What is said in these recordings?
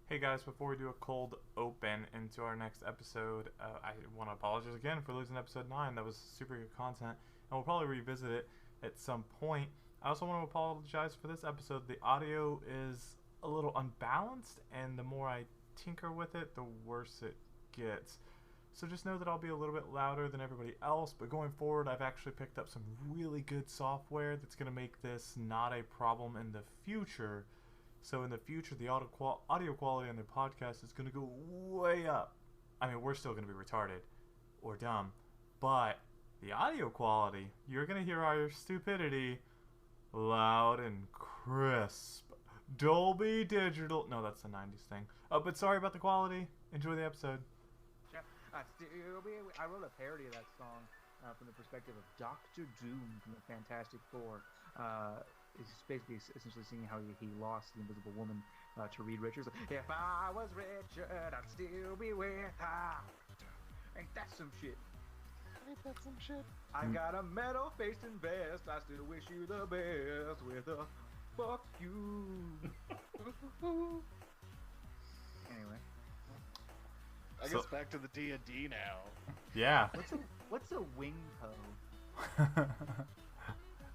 Hey guys, before we do a cold open into our next episode, I want to apologize again for losing episode 9. That was super good content, and we'll probably revisit it at some point. I also want to apologize for this episode. The audio is a little unbalanced, and the more I tinker with it, the worse it gets. So just know that I'll be a little bit louder than everybody else, but going forward, I've actually picked up some really good software that's going to make this not a problem in the future. So in the future, the audio quality on the podcast is going to go way up. I mean, we're still going to be retarded or dumb, but the audio quality, you're going to hear our stupidity loud and crisp. Dolby Digital. No, that's the 90s thing. But sorry about the quality. Enjoy the episode. I wrote a parody of that song from the perspective of Doctor Doom from the Fantastic Four. It's basically essentially seeing how he lost the Invisible Woman to Reed Richards. If I was Richard, I'd still be with her. Ain't that some shit? Ain't that some shit? I got a metal-faced and vest. I still wish you the best with a fuck you. Anyway. I guess back to the D&D now. Yeah. What's a wing toe?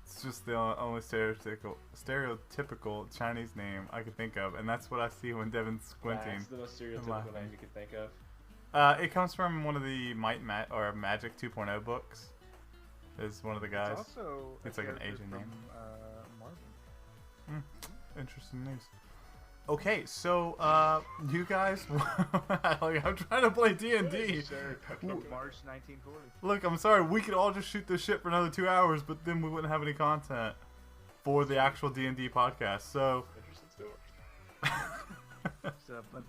It's just the only stereotypical Chinese name I could think of, and that's what I see when Devin's squinting. That's the most stereotypical name you could think of. It comes from one of the Magic 2.0 books. Is one of the guys. It's like an Asian name. Marvel. Interesting news. Okay, so you guys, I'm trying to play D&D. March 1940. Look, I'm sorry, we could all just shoot this shit for another 2 hours, but then we wouldn't have any content for the actual D&D podcast. So, Interesting story. So, but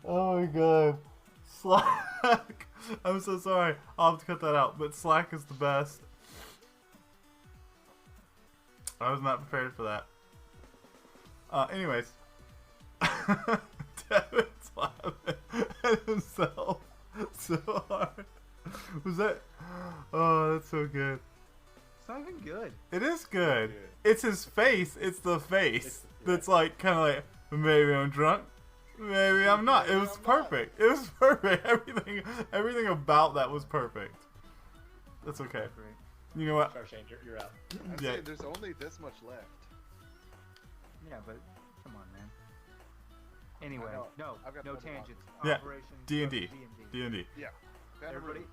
oh my god, Slack. I'm so sorry. I'll have to cut that out, but Slack is the best. I was not prepared for that. Anyways. Devin's laughing at himself so hard. Was that? Oh, that's so good. it's not even good. It is good. It's his face. It's the face that's like, kind of like, maybe I'm drunk. Maybe I'm not. It was perfect. It was perfect. Everything about that was perfect. That's okay. You know what? Sorry, Shane, you're out. I'd Yeah. say there's only this much left. Yeah, but come on, man. Anyway, know. I've got no double tangents. Yeah, Operation D&D. D&D. Yeah. Everybody.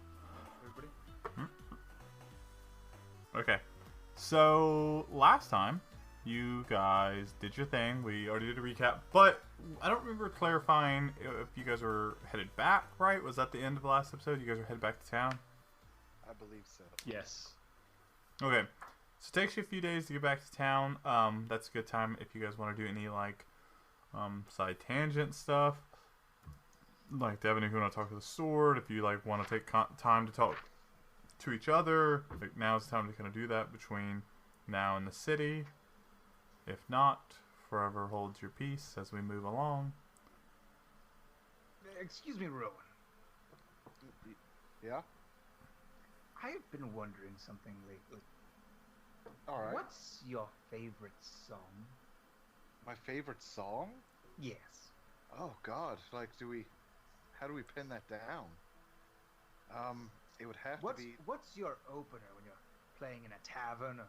Okay. So last time, you guys did your thing. We already did a recap, but I don't remember clarifying if you guys were headed back, right? Was that the end of the last episode? You guys were headed back to town? I believe so. Yes. Okay. So it takes you a few days to get back to town. That's a good time if you guys want to do any, like, side tangent stuff. Like, Devin, if you want to talk to the sword, if you, like, want to take time to talk to each other, like, now's the time to kind of do that between now and the city. If not, forever hold your peace as we move along. Excuse me, Rowan. Yeah? I've been wondering something lately. Alright. What's your favorite song? My favorite song? Yes. Oh god, like how do we pin that down? It would have to be What's your opener when you're playing in a tavern or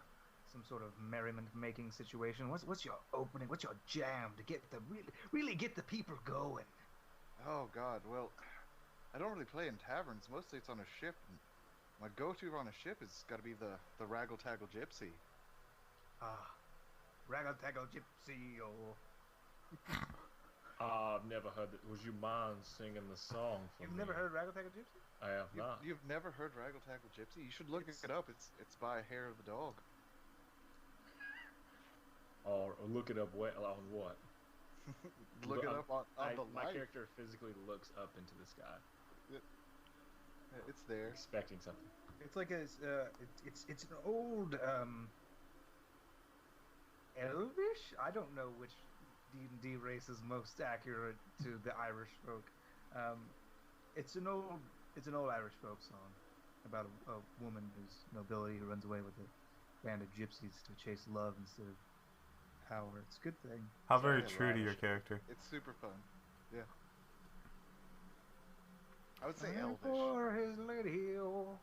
some sort of merriment-making situation? What's your opening? What's your jam to get the really get the people going? Oh god, well, I don't really play in taverns. Mostly it's on a ship. And my go-to on a ship has got to be the Raggle Taggle Gypsy. Raggle Taggle Gypsy, oh. I've never heard that. Would you mind singing the song for You've me? never heard Raggle Taggle Gypsy? I have not. You've never heard Raggle Taggle Gypsy? You should look it up. It's by Hair of the Dog. Or look it up on what? Look it up on the My light. character physically looks up into the sky, It's there. expecting something. It's like it's an old Elvish. I don't know which D&D race is most accurate to the Irish folk. It's an old Irish folk song. about a woman who's nobility who runs away with a band of gypsies to chase love instead of power. It's a good thing. How very Very true to your lavish. character. It's super fun. Yeah. I would say I'm elvish. for his lady hill.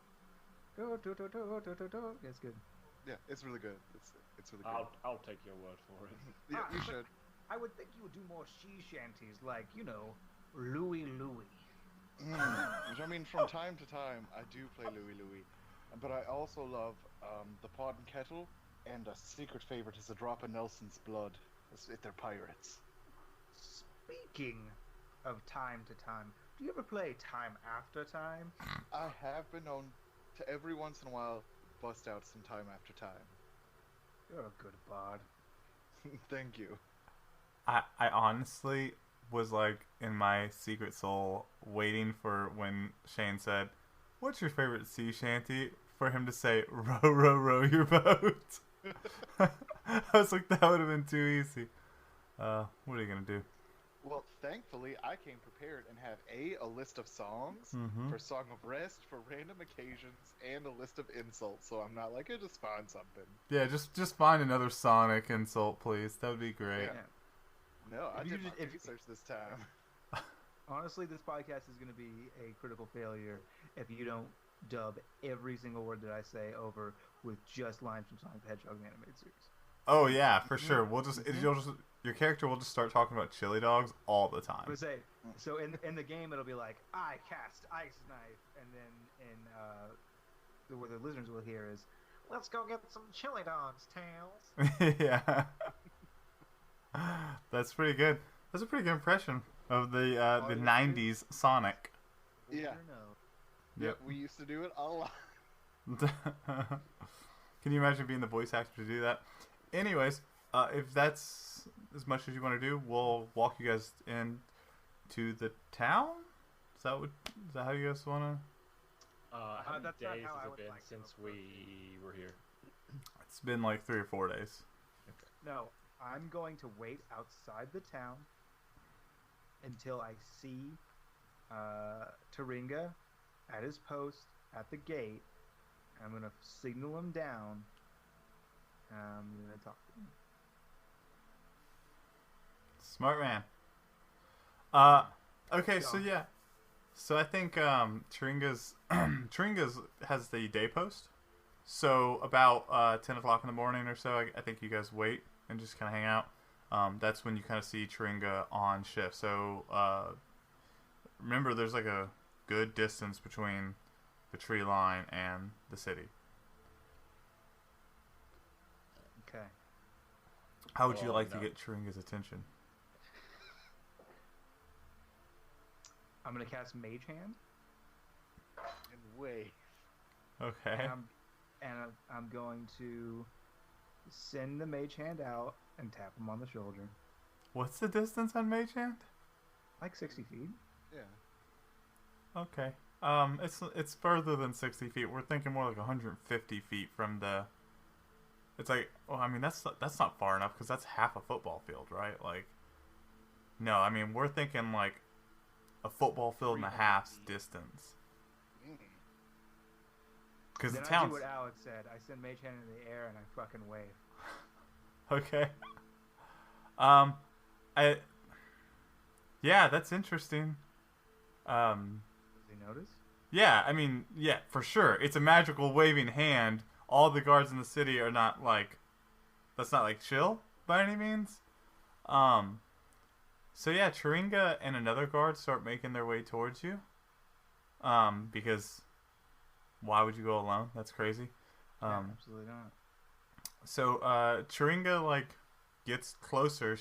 Do, do, do, do, do, do, do. Yeah, it's good. Yeah, it's really good. It's really good. I'll take your word for it. Yeah, you but should. I would think you would do more she shanties like, Louie Louie. Which I mean, from time to time, I do play Louie Louie, but I also love the Pot and Kettle, and a secret favorite is a drop of Nelson's Blood. They're pirates. Speaking of time to time, do you ever play Time After Time? I have been known to every once in a while bust out some Time After Time. You're a good bard. Thank you. I honestly was like in my secret soul waiting for when Shane said, "What's your favorite sea shanty?" for him to say, "Row, row, row your boat." I was like, that would have been too easy. What are you gonna do? Well, thankfully, I came prepared and have a list of songs for Song of Rest, for random occasions, and a list of insults. So I'm not like, I just find something. Yeah, just find another Sonic insult, please. That would be great. Yeah. No, I If you did my just- if- research this time. Honestly, this podcast is going to be a critical failure if you don't dub every single word that I say over with just lines from Sonic the Hedgehog the animated series. Oh yeah, for sure. Your character will just start talking about chili dogs all the I time. would say, so in the game it'll be like, I cast ice knife, and then what the listeners will hear is, let's go get some chili dogs, Tails. Yeah. That's pretty good. That's a pretty good impression of the yeah. 90s Sonic. Yeah. No. Yep. We used to do it a lot. Can you imagine being the voice actor to do that? Anyways, if that's as much as you want to do, we'll walk you guys in to the town. Is that how you guys want to? How many that's not days how I has it would been like to since approach we were here? It's been like 3 or 4 days. No, I'm going to wait outside the town until I see Taringa at his post at the gate. I'm going to signal him down. I'm going to talk to him. Smart man. Okay, so yeah. So I think Taringa's has the day post. So about 10 o'clock in the morning or so, I think you guys wait and just kind of hang out. That's when you kind of see Taringa on shift. So remember, there's like a good distance between the tree line and the city. Okay. How would you Oh, like to no. get Taringa's attention? I'm going to cast Mage Hand. And wait. Okay. And I'm going to send the Mage Hand out and tap him on the shoulder. What's the distance on Mage Hand? Like 60 feet. Yeah. Okay. It's further than 60 feet. We're thinking more like 150 feet from the. It's like, well, I mean that's not far enough because that's half a football field, right? Like, no, I mean we're thinking like a football field and a 300 half's feet. distance. Mm. Because the Then I town's do what Alex said. I send Mage Hand in the air and I fucking wave. okay. Yeah, that's interesting. Does he notice? Yeah, I mean, yeah, for sure. It's a magical waving hand. All the guards in the city are not like, that's not like chill by any means. So yeah, Taringa and another guard start making their way towards you. Because why would you go alone? That's crazy. Yeah, absolutely not. So Taringa like gets closer.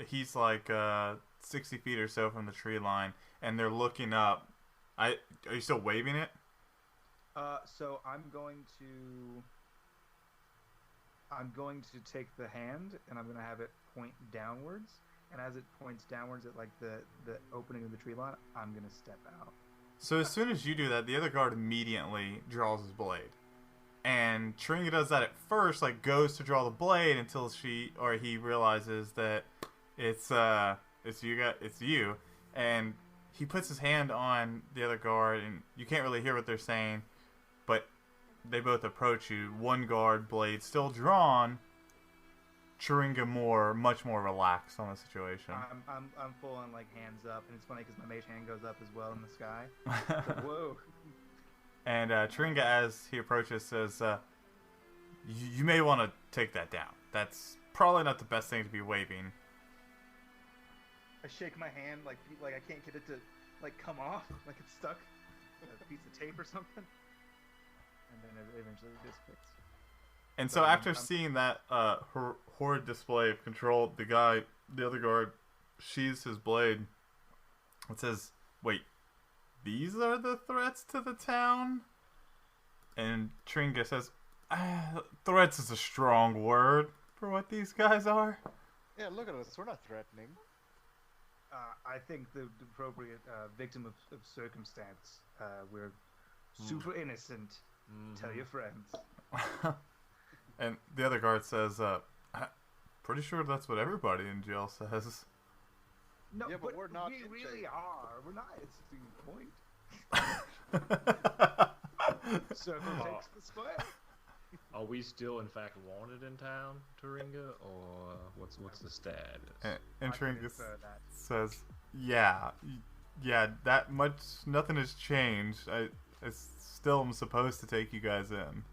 He's like 60 feet or so from the tree line, and they're looking up. Are you still waving it? So I'm going to take the hand and I'm going to have it point downwards. And as it points downwards at like the opening of the tree line, I'm going to step out. So as soon as you do that, the other guard immediately draws his blade. And Taringa does that at first, like goes to draw the blade until he realizes that it's you, and he puts his hand on the other guard, and you can't really hear what they're saying. but they both approach you. One guard blade still drawn. Chiringa much more relaxed on the situation. I'm full on like hands up, and it's funny because my mage hand goes up as well in the sky. So, whoa. And Chiringa, as he approaches, says, you may want to take that down. That's probably not the best thing to be waving. I shake my hand like I can't get it to like come off, like it's stuck, a piece of tape or something, and then it eventually dissipates. And so after seeing that horrid display of control, the other guard, sheathes his blade. It says, "Wait, these are the threats to the town?" And Chiringa says, "Threats is a strong word for what these guys are." Yeah, look at us. We're not threatening. I think the appropriate victim of circumstance. We're super innocent. Tell your friends. And the other guard says, "I'm pretty sure that's what everybody in jail says." No, Yeah, but we're not We in really jail. are. We're not. It's the point. Circle takes the square. Are we still, in fact, wanted in town, Chiringa, or what's the status? And I Chiringa prefer that. says, yeah, that much, nothing has changed. I still am supposed to take you guys in.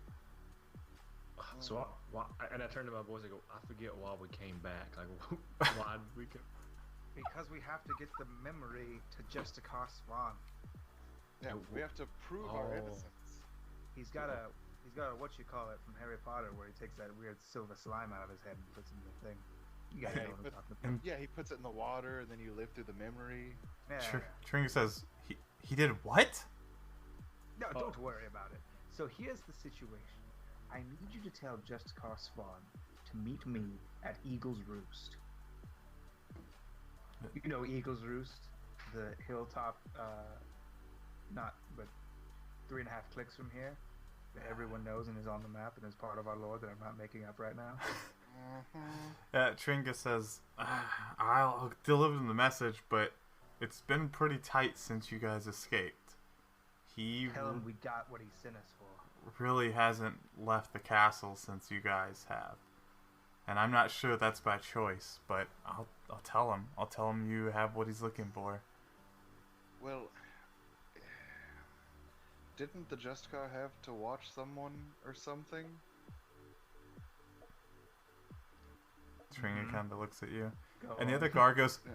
So, and I turned to my boys and go, I forget why we came back. Like, why did we come? Because we have to get the memory to Justicar Swan. Yeah, we have to prove our Oh. innocence. He's got a what you call it from Harry Potter, where he takes that weird silver slime out of his head and puts it in the thing. You guys know what I'm talking about. Yeah, he puts it in the water, and then you live through the memory. Yeah. Chiringa says, he did what? No, don't worry about it. So here's the situation. I need you to tell Justicar Swan to meet me at Eagle's Roost. You know Eagle's Roost, the hilltop, not but 3.5 clicks from here, that everyone knows and is on the map and is part of our lore that I'm not making up right now. Chiringa says, I'll deliver the message, but it's been pretty tight since you guys escaped. He Tell him we got what he sent us for. really hasn't left the castle since you guys have. And I'm not sure that's by choice, but I'll tell him. I'll tell him you have what he's looking for. Well, didn't the Justicar have to watch someone or something? Chiringa kind of looks at you. Go And the on. other guard goes, Yeah.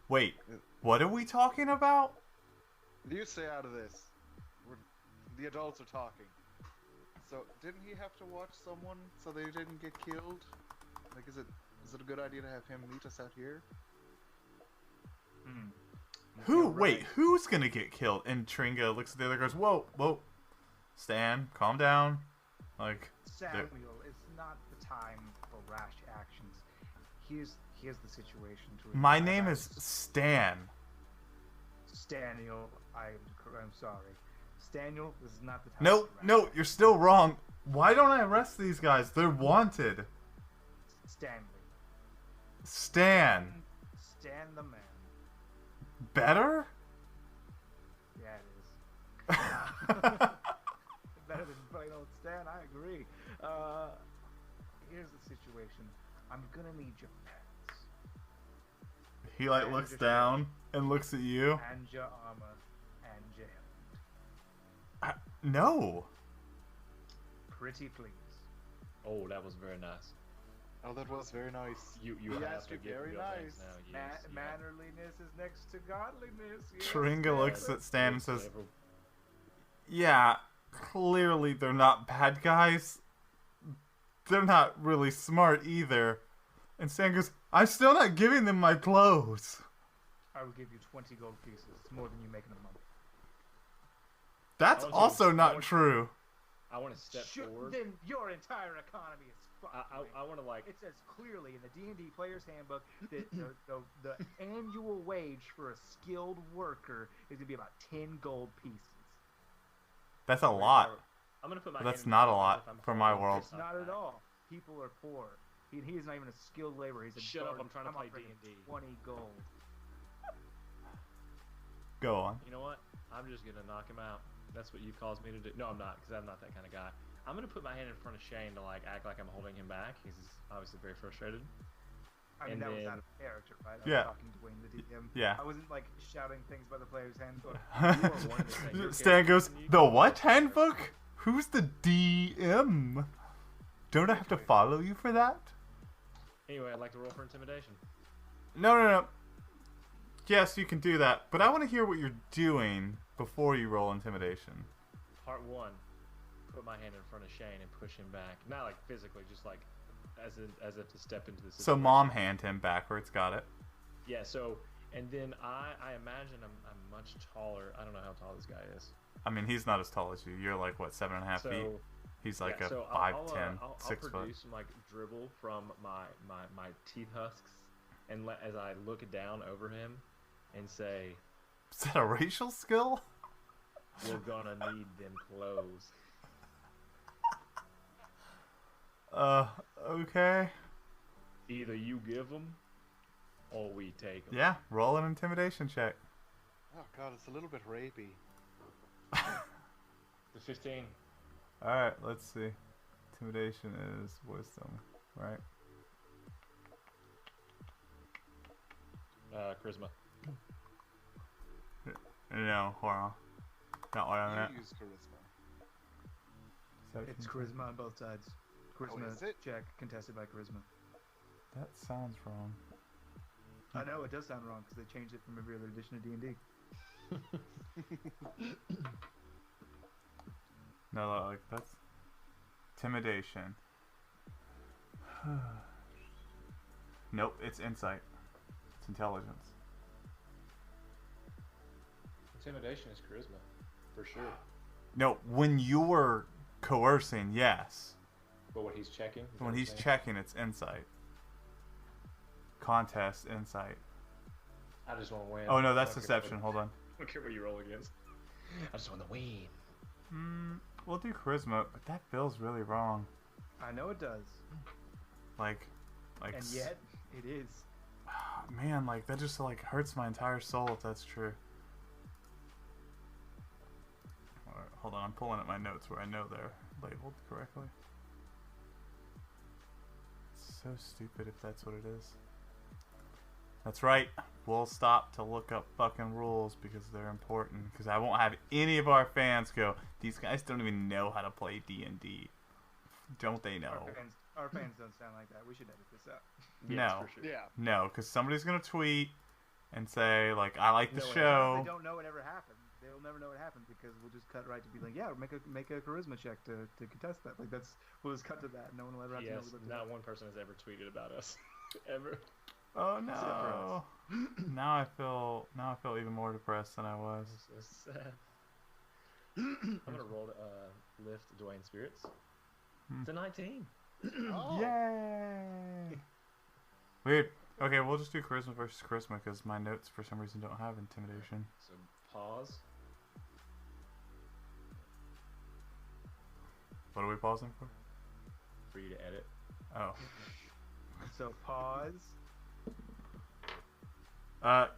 wait, what are we talking about? You stay out of this. The adults are talking. So, didn't he have to watch someone so they didn't get killed? Like, is it a good idea to have him meet us out here? Who? You're right. Wait, who's gonna get killed? And Chiringa looks at the other guys. Whoa, Stan, calm down. Like, Samuel, it's not the time for rash actions. Here's the situation. my name is Stan. Staniel. I'm sorry. Staniel, this is not the time. No, for rash no, actions. you're still wrong. Why don't I arrest these guys? They're wanted. Stanley. Stan. Stan the man. Better? Yeah, it is. Better than plain old Stan, I agree. Here's the situation. I'm gonna need your pets. He like looks down and looks at you. And your armor. And your helmet. No. Pretty please. Oh, that was very nice. Oh, that was very nice. You Yes, have to you're give very real things nice. now. Yes, you have. Mannerliness is next to godliness. Yes, Chiringa looks at Stan and Yes, says, whatever. yeah, clearly they're not bad guys. They're not really smart either. And Stan goes, I'm still not giving them my clothes. I will give you 20 gold pieces. It's more than you make in a month. That's also not true. I want to step forward. Then your entire economy is fucked. I want to like. It says clearly in the D&D Player's Handbook that the annual wage for a skilled worker is going to be about 10 gold pieces. That's a lot. I'm gonna put my. But that's hand in not my a pocket lot if I'm for my holding world. It's stuff not at back. all. People are poor. He's not even a skilled laborer. He's a Shut up, guard. I'm trying to play offering D&D. 20 gold. Go on. You know what? I'm just gonna knock him out. That's what you caused me to do. No, I'm not, because I'm not that kind of guy. I'm gonna put my hand in front of Shane to like act like I'm holding him back. He's obviously very frustrated. I mean, And that was then- out of character, right? I Yeah. was talking to Wayne, the DM. Yeah. I wasn't like shouting things by the player's handbook. You are one of the things. Your Stan goes, character- the what handbook? Who's the DM? Don't I have to follow you for that? Anyway, I'd like to roll for intimidation. No. Yes, you can do that, but I want to hear what you're doing before you roll intimidation. Part 1, put my hand in front of Shane and push him back. Not like physically, just like as if to step into the situation. So mom hand him backwards, got it. Yeah, so, and then I imagine I'm much taller. I don't know how tall this guy is. I mean, he's not as tall as you. You're like, what, 7.5 feet? So, He's like yeah, a so 5'10", I'll 6 foot. produce some like dribble from my teeth husks, and as I look down over him and say, Is that a racial skill? "We're gonna need them clothes." Okay. Either you give them, or we take them. Yeah, roll an intimidation check. Oh god, it's a little bit rapey. The 15. Alright, let's see. Intimidation is wisdom, right? Charisma. No, hold on. Not what I meant. You use charisma. It's charisma on both sides. Charisma is it? check contested by charisma. That sounds wrong. I know it does sound wrong because they changed it from every other edition of D&D. No, like that's intimidation. Nope, it's insight. It's intelligence. Intimidation is charisma, for sure. No, when you're coercing, yes. But what he's checking. is When what he's saying? checking, it's insight. Contest, insight. I just want to win. Oh no, that's I don't care deception. what- Hold on. I don't care what you roll against. I just want to win. We'll do charisma, but that feels really wrong. I know it does, Like and yet it is. man, like that just like hurts my entire soul if that's true. Alright, hold on, I'm pulling up my notes where I know they're labeled correctly. It's so stupid if that's what it is. That's right. We'll stop to look up fucking rules because they're important. Because I won't have any of our fans go, these guys don't even know how to play D&D. Don't they know? Our fans don't sound like that. We should edit this out. Yes, No. for sure. Yeah. No, because somebody's going to tweet and say, like, I like the No, show. They don't know it ever happened. They'll never know it happened because we'll just cut right to be like, yeah, make a charisma check to contest that. Like we'll just cut to that. No one will ever have to know. Yes, we looked it not up. one person has ever tweeted about us. Ever. Oh Except for no. Now I feel even more depressed than I was. So sad. I'm gonna roll to lift Dwayne's spirits. It's a 19. Oh. Yay! Weird. Okay, we'll just do charisma versus charisma because my notes for some reason don't have intimidation. So pause. What are we pausing for? For you to edit. Oh. So pause.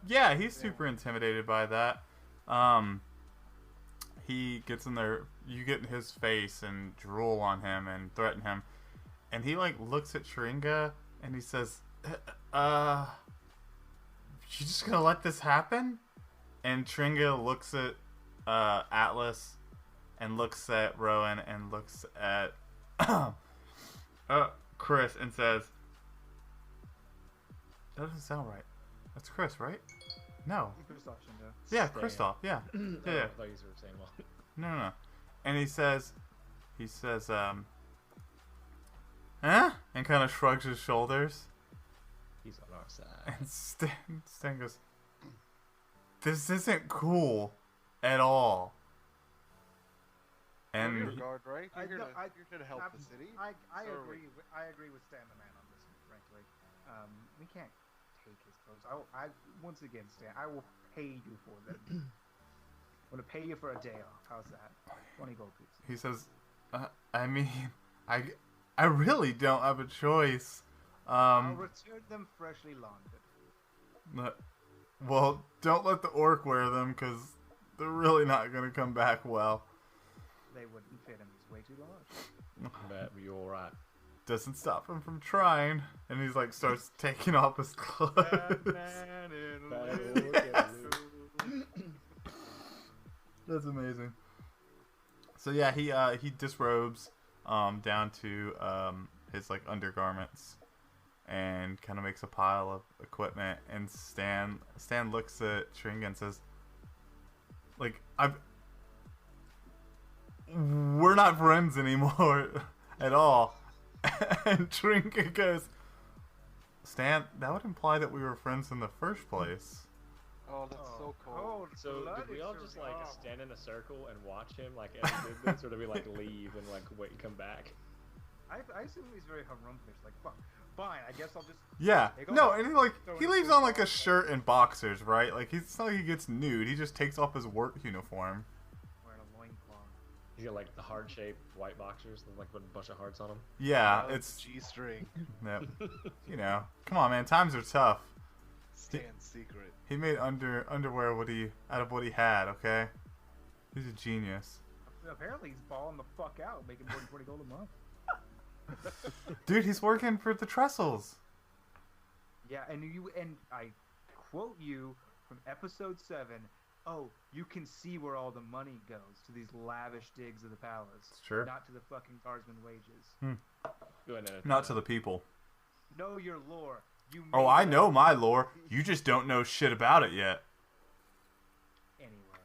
Yeah, he's super intimidated by that. He gets in there, you get in his face and drool on him and threaten him. And he like looks at Shringa and he says, you just gonna let this happen? And Tringa looks at Atlas and looks at Rowan and looks at Chris and says, that doesn't sound right. That's Chris, right? No. Christoph Shindo. Yeah, Stan. Christoph. Yeah. Oh, Yeah. I thought you were saying well. No. And he says, huh? And kind of shrugs his shoulders. He's on our side. And Stan goes, this isn't cool at all. You're And a guard, right? You're here, no, you're here to help the city. I So are we. agree. I agree with Stan the man on this one, frankly. We can't take his clothes. I once again, Stan, I will pay you for them. I'm gonna pay you for a day off. How's that? 20 gold pieces. he says, I mean, I really don't have a choice. I'll return them freshly laundered. Well, don't let the orc wear them because They're really not gonna come back well. They wouldn't fit him. He's way too large. But you're all right. Doesn't stop him from trying, and he's like starts taking off his clothes. That's amazing. So yeah, he disrobes down to his like undergarments and kind of makes a pile of equipment. And Stan looks at Tringa and says, "Like we're not friends anymore at all." And Tringa goes, "Stan, that would imply that we were friends in the first place." Oh, that's so cold. So did we all just like stand in a circle and watch him like as he did this, or did we like leave and like wait and come back? I assume he's very harumphus. Like, fuck, fine. I guess I'll just. Yeah. No, and he leaves on like a shirt. shirt and boxers, right? Like it's not like he gets nude. He just takes off his work uniform. Wearing a loincloth. He's got like the heart-shaped white boxers with like a bunch of hearts on them. Yeah, Oh, it's G-string. yep. You know, come on, man. Times are tough. Stan's secret. He made underwear out of what he had. Okay, he's a genius. Apparently, he's balling the fuck out, making more than 40 gold a month. Dude, he's working for the Tressels. Yeah, and I quote you from episode 7. Oh, you can see where all the money goes to these lavish digs of the palace. It's true. Not to the fucking guardsman wages. Go ahead and Not to the people. Know your lore. You Oh, made I that- know my lore. You just don't know shit about it yet. Anyway,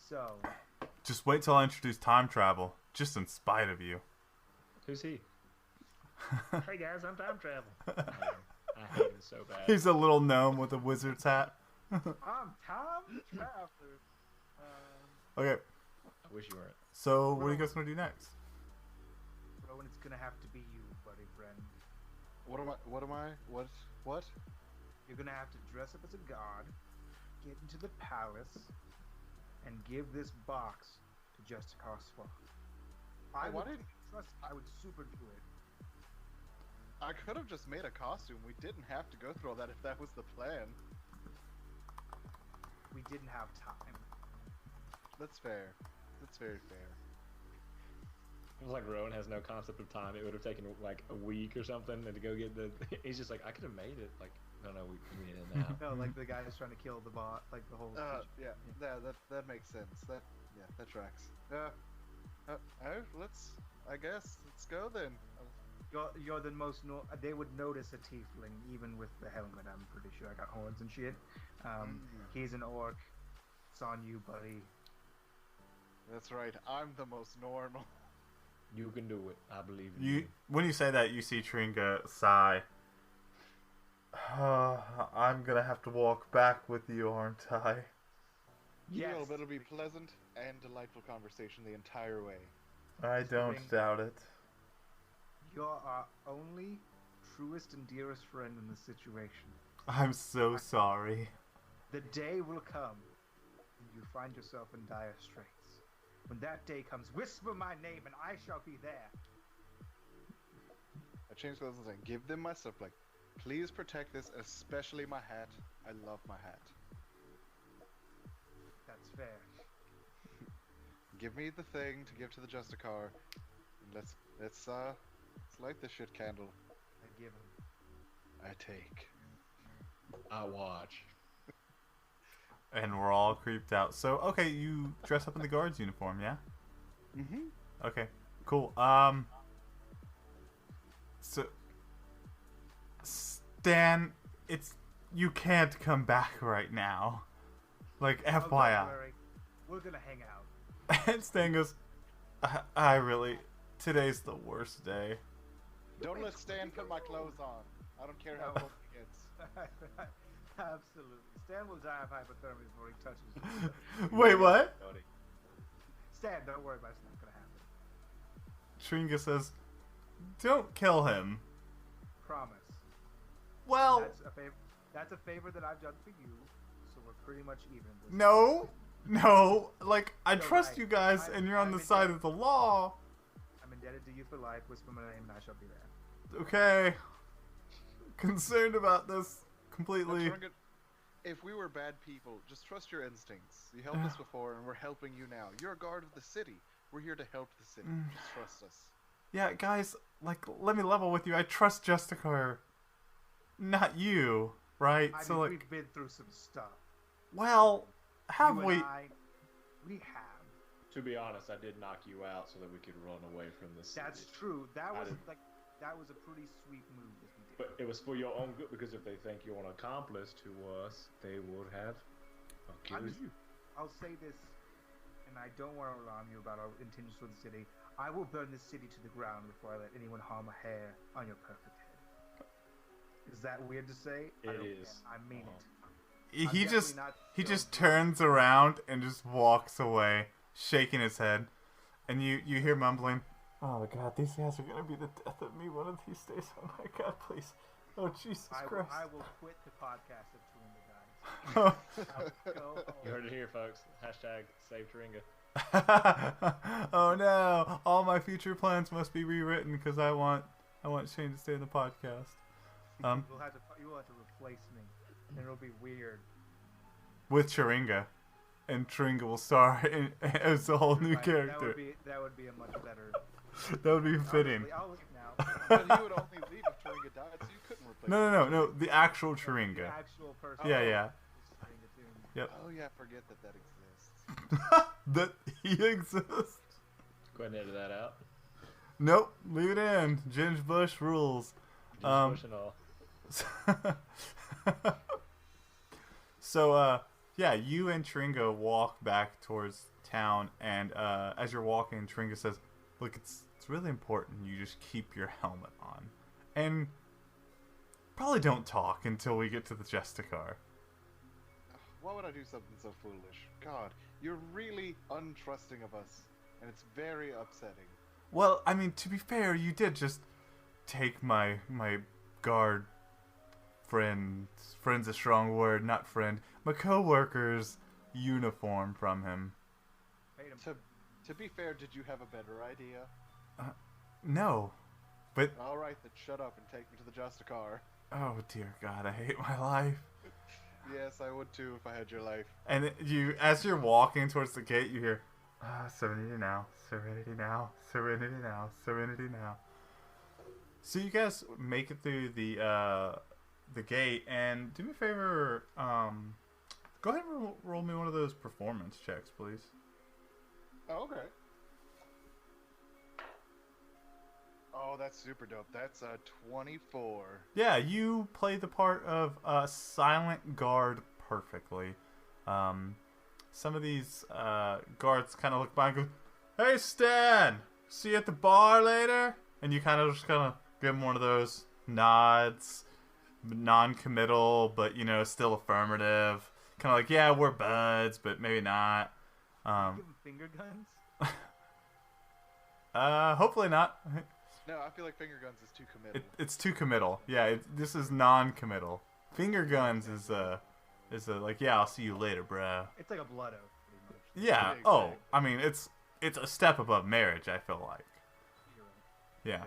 so Just wait till I introduce time travel. Just in spite of you. Who's he? Hey guys, I'm time travel. I hate him so bad. He's a little gnome with a wizard's hat. I'm Tom Traveler. Okay, I wish you weren't. so what are you guys gonna do next? Rowan, it's gonna have to be you, buddy friend. What? What? You're gonna have to dress up as a god, get into the palace, and give this box to Justicar Swap. I why would didn't- trust. I would super do it. I could have just made a costume. We didn't have to go through all that if that was the plan. We didn't have time. That's fair. That's very fair. It was like Rowan has no concept of time. It would have taken like a week or something to go get the. He's just like, I could have made it. Like, no, we need it now. No, like the guy that's trying to kill the bot, like the whole. Yeah, that makes sense. That tracks. I guess let's go then. You're the most. They would notice a tiefling even with the helmet. I'm pretty sure. I got horns and shit. He's an orc. It's on you, buddy. That's right. I'm the most normal. You can do it. I believe in You when you say that, you see Tringa sigh. I'm gonna have to walk back with you, aren't I? Yes. Well, it'll be pleasant and delightful conversation the entire way. I don't Tringa. doubt it. You're our only, truest, and dearest friend in this situation. I'm so sorry. The day will come when you find yourself in dire straits. When that day comes, whisper my name and I shall be there. I changed those and said, give them my stuff. Like, please protect this, especially my hat. I love my hat. That's fair. Give me the thing to give to the Justicar. And let's light this shit candle. I give him. I take. I watch. And we're all creeped out. So, okay, you dress up in the guard's uniform, yeah? Mm-hmm. Okay, cool. So, Stan, you can't come back right now. Like, Oh, don't FYI. worry. We're gonna hang out. And Stan goes, I really, today's the worst day. Don't let Stan put my clothes on. I don't care how No. cold it gets. Absolutely. Stan will die of hypothermia before he touches you. Wait, what? Stan, don't worry about it. It's not gonna happen. Tringa says, don't kill him. Promise. Well, That's a favor that I've done for you, so we're pretty much even. This no, like, I You're trust right. you guys, and you're on the I'm side of the law. I'm indebted to you for life. Whisper my name and I shall be there. Okay. Concerned about this Now, completely. Trunga, if we were bad people, just trust your instincts. You helped us before, and we're helping you now. You're a guard of the city. We're here to help the city. Just trust us. Yeah, guys, like, let me level with you. I trust Justicar, not you, right? I so, mean, like, we've been through some stuff. well, have You we? and we have. To be honest, I did knock you out so that we could run away from the city. That's true. That I was did- that was a pretty sweet move that we did. But it was for your own good, because if they think you're an accomplice to us, they would have killed you. I'll say this, and I don't want to alarm you about our intentions for the city. I will burn this city to the ground before I let anyone harm a hair on your perfect head. Is that weird to say? It I don't is. care. I mean it. He I'm just definitely not he so just good. turns around and just walks away, shaking his head, and you hear mumbling, "Oh God, these guys are gonna be the death of me one of these days. Oh my God, please! Oh Jesus Christ!" I will quit the podcast if Turinga dies. I'll go home. You heard it here, folks. Hashtag save Taringa. Oh no! All my future plans must be rewritten because I want Shane to stay in the podcast. You will have to replace me, and it'll be weird. With Taringa, and Taringa will star as a whole new Right, character. That would be a much better. That would be fitting. Honestly, I'll leave now. But you would only leave if Turinga died, so you couldn't replace him. No. The actual The Taringa. actual person. Yeah, yeah. Turinga too. Yep. Oh yeah, forget that exists. That he exists. Go ahead and edit that out. Nope. Leave it in. Ginge Bush rules. Just pushing all. So, yeah, you and Taringa walk back towards town, and as you're walking, Taringa says, "Look, it's really important you just keep your helmet on, and probably don't talk until we get to the Justicar." Why would I do something so foolish? God, you're really untrusting of us, and it's very upsetting. Well, I mean, to be fair, you did just take my guard friend's a strong word, not friend, my co-worker's uniform from him. Paid him. To be fair, did you have a better idea? No, but All right, then shut up and take me to the Justicar. oh dear God, I hate my life. Yes, I would too if I had your life. And as you're walking towards the gate, you hear, "Serenity now, serenity now, serenity now, serenity now." So you guys make it through the gate, and do me a favor, go ahead and roll me one of those performance checks, please. Oh, okay. Oh, that's super dope. That's a 24. Yeah, you play the part of a silent guard perfectly. Some of these guards kind of look by and go, "Hey, Stan, see you at the bar later?" And you kind of just give them one of those nods, non-committal, but still affirmative. Kind of like, "Yeah, we're buds, but maybe not." Give him finger guns. Hopefully not. No, I feel like finger guns is too committal. It's too committal. Yeah, this is non-committal. Finger guns is like, "Yeah, I'll see you later, bro." It's like a blood oath, pretty much. Yeah. Yeah, Oh, exactly. I mean, it's a step above marriage. I feel like. You're right. Yeah.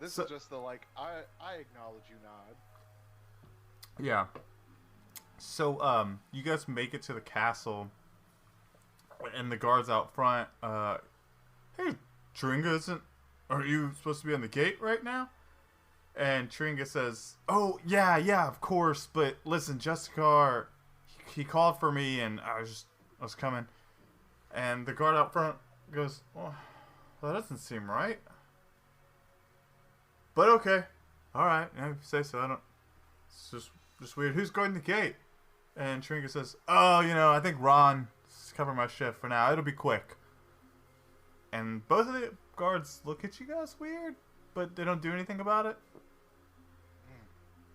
This So- is just the I acknowledge you nod. Yeah. So, you guys make it to the castle, and the guards out front. Hey, Taringa, are you supposed to be on the gate right now? And Taringa says, "Oh, yeah, of course. But listen, Justicar, he called for me, and I was coming." And the guard out front goes, "Oh, that doesn't seem right." But okay, all right, yeah, if you say so. I don't. It's just weird. Who's guarding the gate? And Taringa says, "Oh, I think Ron is covering my shift for now. It'll be quick." And both of the guards look at you guys weird, but they don't do anything about it.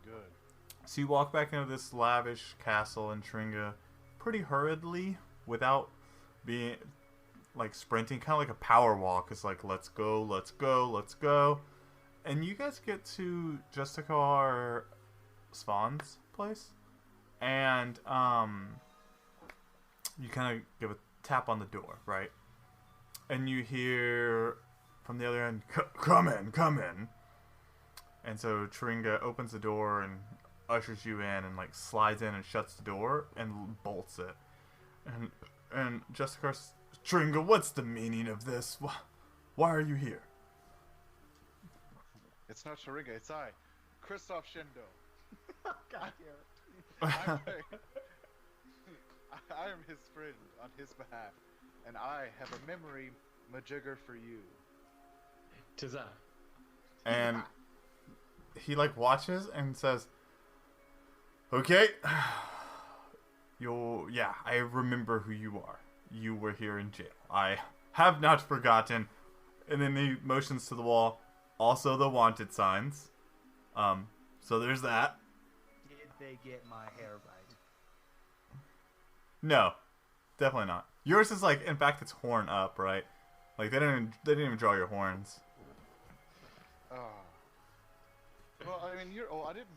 Good. So you walk back into this lavish castle in Taringa pretty hurriedly, without being like sprinting, kind of like a power walk. It's like, let's go, let's go, let's go. And you guys get to Justicar Svan's place, and you kind of give a tap on the door, right? And you hear from the other end, "Come in, come in." And so Taringa opens the door, and ushers you in and like slides in and shuts the door and bolts it. And Jessica, Tringa, what's the meaning of this? Why are you here? It's not Sharinga, it's I, Christoph Shendo. God I am his friend on his behalf, and I have a memory majigger for you. Tis I. And he like watches and says, "Okay, I remember who you are. You were here in jail. I have not forgotten." And then he motions to the wall. Also the wanted signs. So there's that. Did they get my hair right? No, definitely not. Yours is like, in fact, it's horn up, right? Like they didn't even draw your horns. Well, I mean, you're old. I didn't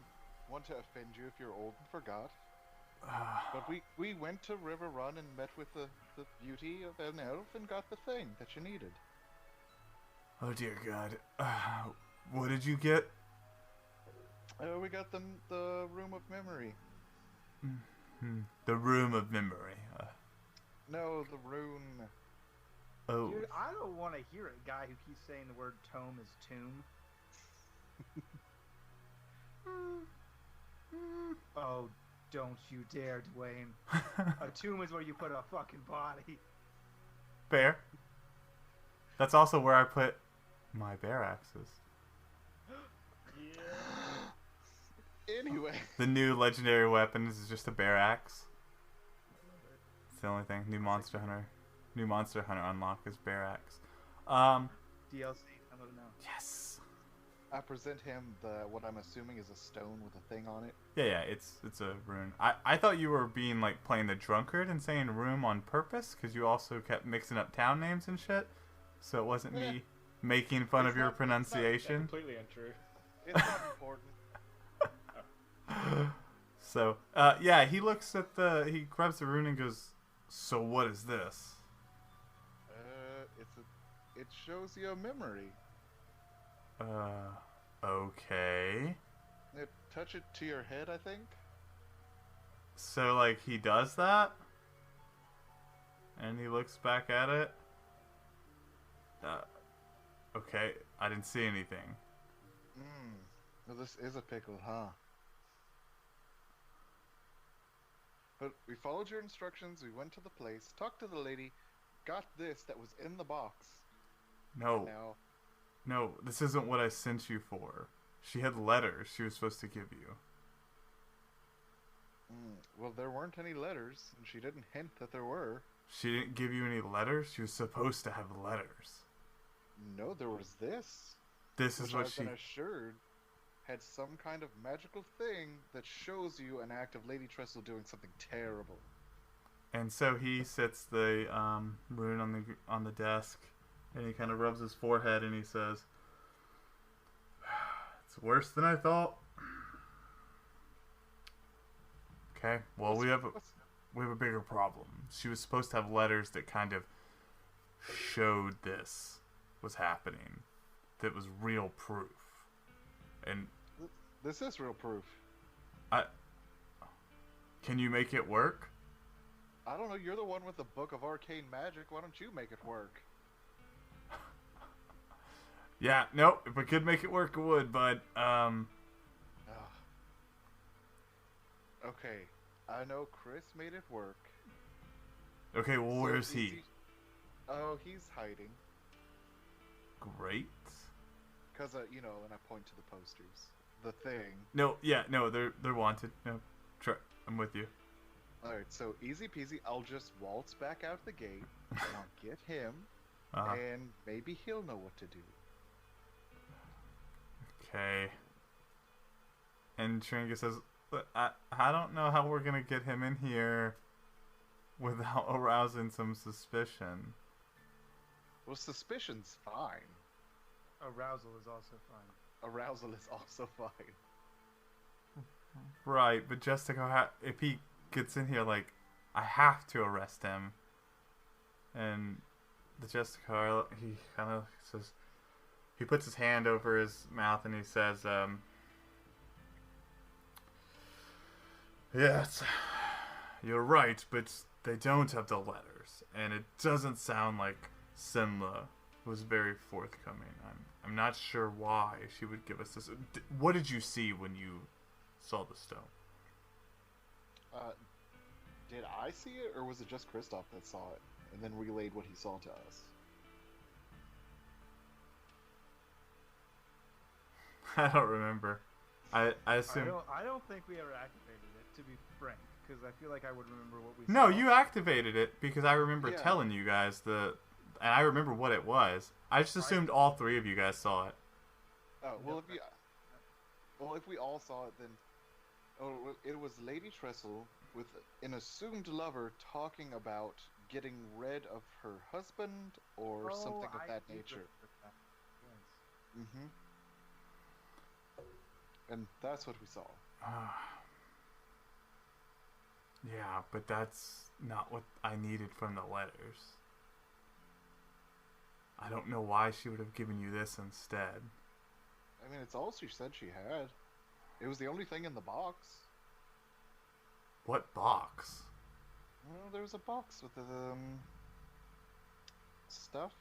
want to offend you if you're old and forgot. But we went to River Run and met with the beauty of an elf and got the thing that you needed. Oh dear God. What did you get? We got the Room of Memory. The Room of Memory. No, the rune. Oh. Dude, I don't want to hear a guy who keeps saying the word tome is tomb. Oh, don't you dare, Dwayne. A tomb is where you put a fucking body. Fair. That's also where I put my bear axes. Anyway. The new legendary weapon is just a bear axe. It's the only thing. New Monster Hunter unlock is bear axe. DLC, I don't know. Yes. I present him what I'm assuming is a stone with a thing on it. Yeah, it's a rune. I thought you were being like playing the drunkard and saying room on purpose because you also kept mixing up town names and shit. So it wasn't me making fun of your pronunciation. That's completely untrue. It's not important. So, he looks at he grabs the rune and goes, "So what is this?" It shows you a memory. Okay. Touch it to your head, I think. So, like, he does that? And he looks back at it? Okay, I didn't see anything. Well, this is a pickle, huh? But we followed your instructions, we went to the place, talked to the lady, got this that was in the box. No. Now, No, this isn't what I sent you for. She had letters she was supposed to give you. well, there weren't any letters, and she didn't hint that there were. She didn't give you any letters? She was supposed to have letters. No, there was this. This is which what I've she... been assured had some kind of magical thing that shows you an act of Lady Tressel doing something terrible. And so he sits the rune on the desk, and he kind of rubs his forehead, and he says, "It's worse than I thought." Okay, well, we have a bigger problem. She was supposed to have letters that kind of showed this was happening, that was real proof. And This is real proof. Can you make it work? I don't know, you're the one with the Book of Arcane Magic, why don't you make it work? Yeah, nope. If I could make it work, I would, but Okay, I know Chris made it work. okay. Well, So where's is he? Oh, he's hiding. Great. Cause and I point to the posters. The thing. No, yeah, no. They're wanted. No, try. I'm with you. All right, so easy peasy. I'll just waltz back out the gate, and I'll get him, Uh-huh. and maybe he'll know what to do. Okay. And Tringa says, "But I don't know how we're gonna get him in here without arousing some suspicion." Well, suspicion's fine. Arousal is also fine. Arousal is also fine. Right, but Jessica, if he gets in here, like, I have to arrest him. And the Jessica, he kind of says, he puts his hand over his mouth and he says, Yes, you're right, but they don't have the letters, and it doesn't sound like Sinla was very forthcoming. I'm not sure why she would give us this. What did you see when you saw the stone? Did I see it, or was it just Kristoff that saw it, and then relayed what he saw to us? I don't remember. I assume. I don't think we ever activated it, to be frank, because I feel like I would remember what we saw. No, you activated it because I remember Yeah. telling you guys and I remember what it was. I just assumed all three of you guys saw it. Oh, well, if we all saw it, then... Oh, it was Lady Tressel with an assumed lover talking about getting rid of her husband or something of that nature. Yes. Mm-hmm. And that's what we saw. Yeah, but that's not what I needed from the letters. I don't know why she would have given you this instead. I mean, it's all she said she had. It was the only thing in the box. What box? Well, there was a box with the stuff.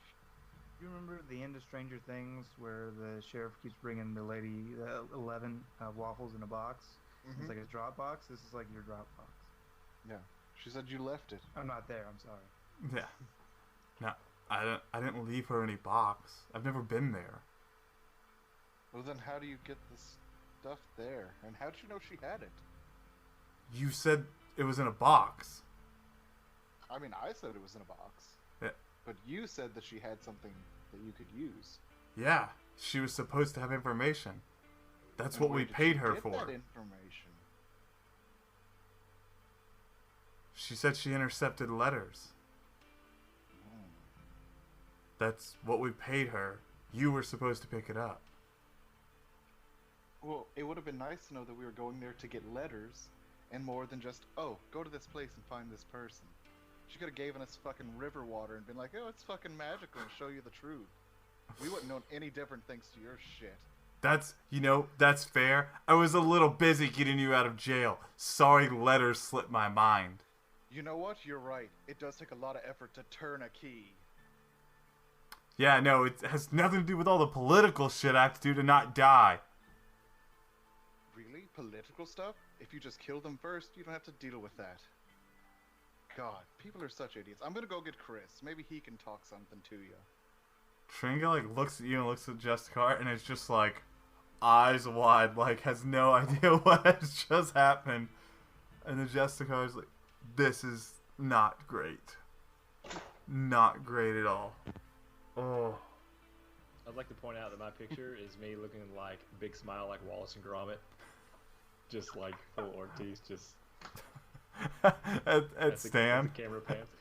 You remember the end of Stranger Things where the sheriff keeps bringing the lady 11 waffles in a box? Mm-hmm. It's like a drop box. This is like your drop box. Yeah, she said you left it. I'm not there. I'm sorry. Yeah. No, I didn't leave her any box. I've never been there. Well, then how do you get the stuff there? And how did you know she had it? You said it was in a box. I mean, I said it was in a box. Yeah. But you said that she had something that you could use. Yeah, she was supposed to have information. That's And what where we did paid she her get for. that information? She said she intercepted letters. Hmm. That's what we paid her. You were supposed to pick it up. Well, it would have been nice to know that we were going there to get letters, and more than just, oh, go to this place and find this person. She could have given us fucking river water and been like, oh, it's fucking magical and show you the truth. We wouldn't known any different thanks to your shit. That's fair. I was a little busy getting you out of jail. Sorry, letters slipped my mind. You know what? You're right. It does take a lot of effort to turn a key. Yeah, no, it has nothing to do with all the political shit I have to do to not die. Really? Political stuff? If you just kill them first, you don't have to deal with that. God, people are such idiots. I'm gonna go get Chris. Maybe he can talk something to you. Tringa, looks at you and looks at Justicar, and it's just, eyes wide, has no idea what has just happened. And the Justicar's like, this is not great. Not great at all. Oh. I'd like to point out that my picture is me looking like big smile like Wallace and Gromit. Just full Ortiz, just... at Stan. The camera pants.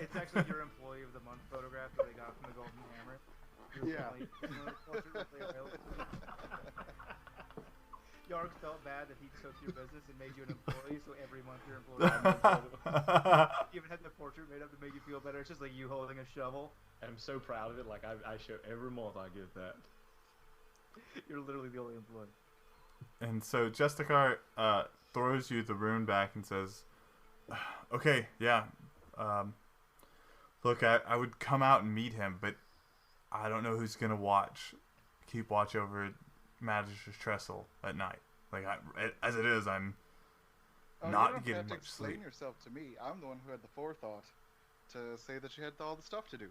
It's actually your employee of the month photograph that they got from the Golden Hammer. Yarg felt bad that he took your business and made you an employee, so every month your employee you even had the portrait made up to make you feel better. It's just like you holding a shovel. I'm so proud of it. I show every month I get that. You're literally the only employee. And so Justicar throws you the rune back and says, okay, yeah, look, I would come out and meet him, but I don't know who's going to keep watch over Magistress Tressel at night. As it is, I'm not getting much sleep. You don't have to explain yourself to me. I'm the one who had the forethought to say that she had all the stuff to do.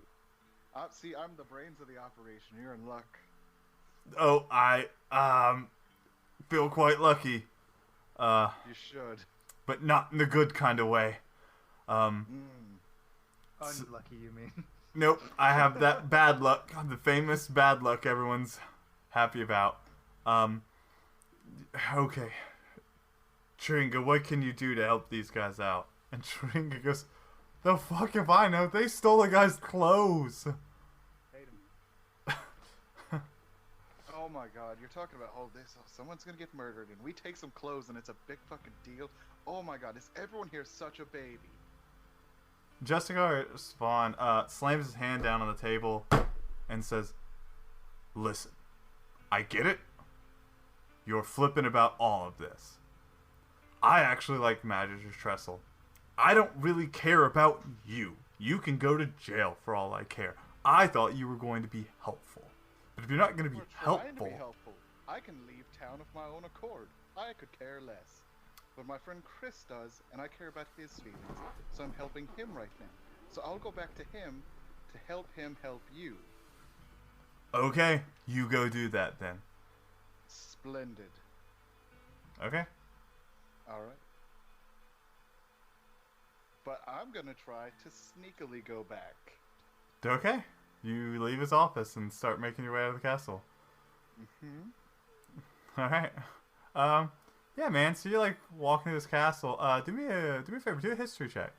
See, I'm the brains of the operation. You're in luck. Oh, I feel quite lucky. You should. But not in the good kind of way. Unlucky, you mean? Nope, I have that bad luck. The famous bad luck everyone's happy about. Okay. Tringa, what can you do to help these guys out? And Tringa goes, the fuck if I know? They stole a guy's clothes. Hate him. Oh my god, you're talking about, someone's gonna get murdered and we take some clothes and it's a big fucking deal. Oh my god, is everyone here such a baby? Justicar Spawn slams his hand down on the table and says, listen, I get it. You're flipping about all of this. I actually like Magister Tressel. I don't really care about you. You can go to jail for all I care. I thought you were going to be helpful. But if you're not going to be We're trying to helpful... be helpful. I can leave town of my own accord. I could care less. But my friend Chris does, and I care about his feelings. So I'm helping him right now. So I'll go back to him help you. Okay, you go do that then. Splendid. Okay. Alright. But I'm gonna try to sneakily go back. Okay. You leave his office and start making your way out of the castle. Mm-hmm. Alright. Yeah, man, so you're like walking to this castle. Do me a favor, do a history check.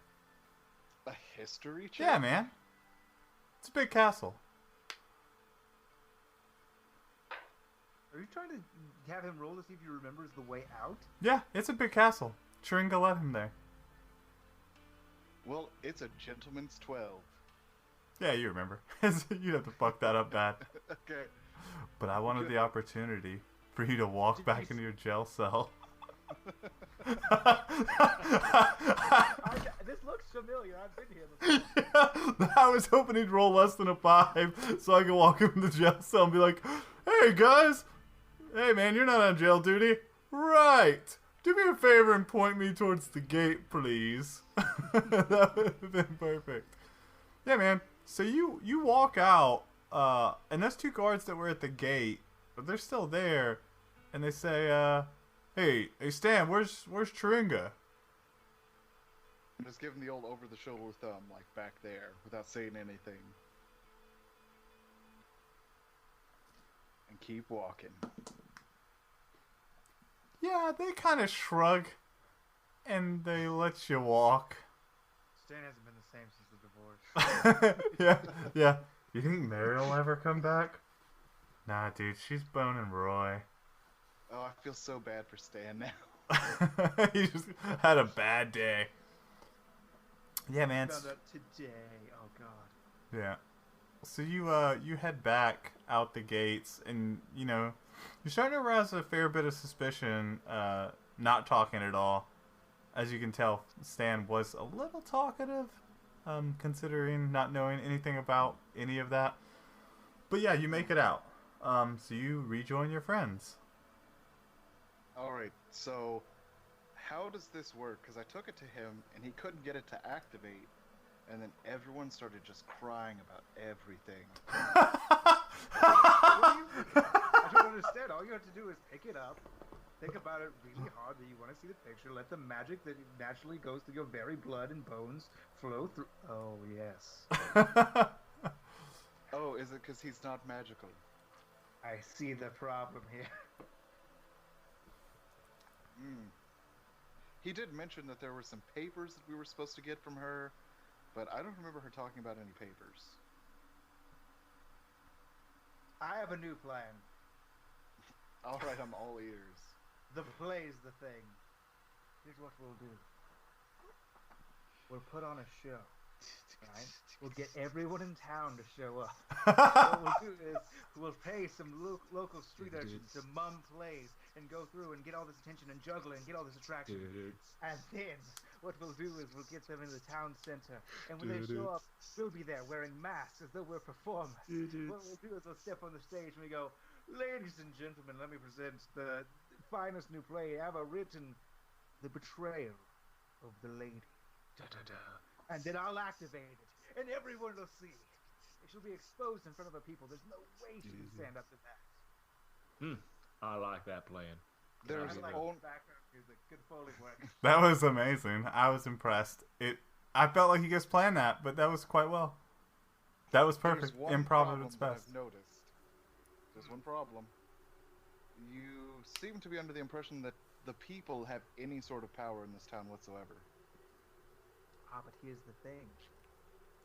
A history check? Yeah, man. It's a big castle. Are you trying to have him roll to see if he remembers the way out? Yeah, it's a big castle. Chiringa led him there. Well, it's a gentleman's 12. Yeah, you remember. You'd have to fuck that up bad. Okay. But I wanted the opportunity for you to walk back into your jail cell. This looks familiar. I've been here before. Yeah, I was hoping he'd roll less than a 5 so I could walk him in the jail cell and be like, hey guys, hey man, you're not on jail duty. Right. Do me a favor and point me towards the gate, please. That would have been perfect. Yeah, man. So you walk out, and those 2 guards that were at the gate, they're still there, and they say, hey Stan, where's Chiringa? I'm just giving the old over-the-shoulder thumb, like back there, without saying anything. And keep walking. Yeah, they kind of shrug, and they let you walk. Stan hasn't been the same since the divorce. Yeah. You think Mary will ever come back? Nah, dude, she's boning Roy. Oh, I feel so bad for Stan now. He just had a bad day. Yeah, man. Found out today. Oh god. Yeah. So you head back out the gates, and you're starting to arouse a fair bit of suspicion. Not talking at all, as you can tell. Stan was a little talkative, considering not knowing anything about any of that. But yeah, you make it out. So you rejoin your friends. Alright, so how does this work? Because I took it to him, and he couldn't get it to activate. And then everyone started just crying about everything. I don't understand. All you have to do is pick it up, think about it really hard that you want to see the picture, let the magic that naturally goes through your very blood and bones flow through. Oh, yes. Oh, is it because he's not magical? I see the problem here. He did mention that there were some papers that we were supposed to get from her, but I don't remember her talking about any papers. I have a new plan. Alright, I'm all ears. The play's the thing. Here's what we'll do. We'll put on a show. Right? We'll get everyone in town to show up. What we'll do is we'll pay some local street urchins to mum plays and go through and get all this attention and juggle and get all this attraction. And then what we'll do is we'll get them in the town center. And when they show up, we'll be there wearing masks as though we're performers. What we'll do is we'll step on the stage and we go, ladies and gentlemen, let me present the finest new play ever written, The Betrayal of the Lady. And then I'll activate it, and everyone will see it. It shall be exposed in front of the people. There's no way she can stand up to that. I like that plan. There's I like own... background music. Good Foley work. That was amazing. I was impressed. I felt like you guys planned that, but that was quite well. That was perfect. There's one Improv problem at its that best. I've noticed. There's one problem. You seem to be under the impression that the people have any sort of power in this town whatsoever. Ah, but here's the thing.